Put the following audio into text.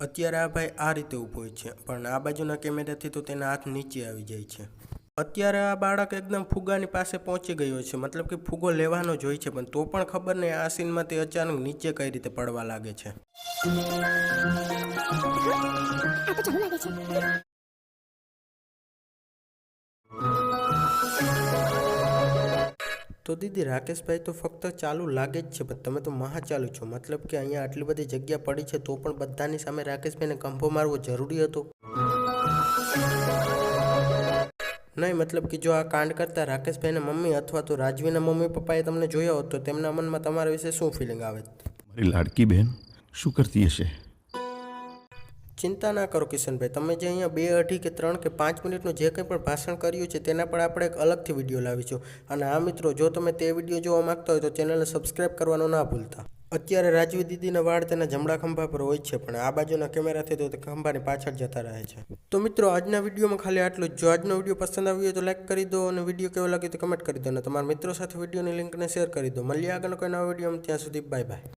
અત્યારે આ ભાઈ આ રીતે ઊભો છે, પણ આ બાજુના કેમેરાથી તો તેના હાથ નીચે આવી જાય છે. અત્યારે આ બાળક એકદમ ફુગ્ગાની પાસે પહોંચી ગયો છે, મતલબ કે ફુગ્ગો લેવાનો જ હોય છે, પણ તો પણ ખબર નહીં આ સીનમાં તે અચાનક નીચે કઈ રીતે પડવા લાગે છે. તો દીદી રાકેશભાઈ તો ફક્ત ચાલુ લાગે જ છે, પણ તમે તો મહા ચાલુ છો. મતલબ કે અહીંયા આટલી બધી જગ્યા પડી છે તો પણ બધાની સામે રાકેશભાઈને કંભો મારવો જરૂરી હતો? નહીં, મતલબ કે જો આ કાંડ કરતા રાકેશભાઈના મમ્મી અથવા તો રાજવીના મમ્મી પપ્પાએ તમને જોયા હોત તો તેમના મનમાં તમારા વિશે શું ફિલિંગ આવે? મારી લાડકી બહેન શું કરતી હશે? ચિંતા ના કરો કિશનભાઈ, તમે જે અહીંયા 2, 2.5 કે 3 કે 5 મિનિટનું જે કંઈ પણ ભાષણ કર્યું છે તેના પર આપણે એક અલગથી વિડીયો લાવીશું. અને આ મિત્રો, જો તમે તે વિડીયો જોવા માંગતા હોય તો ચેનલને સબસ્ક્રાઈબ કરવાનું ના ભૂલતા. અત્યારે રાજવી દીદીના વાળ તેના જમણા ખંભા પર હોય છે, પણ આ બાજુના કેમેરાથી તો તે ખંભાની પાછળ જતા રહે છે. તો મિત્રો, આજના વિડીયોમાં ખાલી આટલું જ. જો આજનો વિડીયો પસંદ આવ્યો તો લાઈક કરી દો, અને વિડીયો કેવો લાગ્યો તો કમેન્ટ કરી દો, અને તમારા મિત્રો સાથે વિડીયોની લિંકને શેર કરી દો. મળીએ આગળનો કોઈ નવા વિડીયોમાં. ત્યાં સુધી બાય બાય.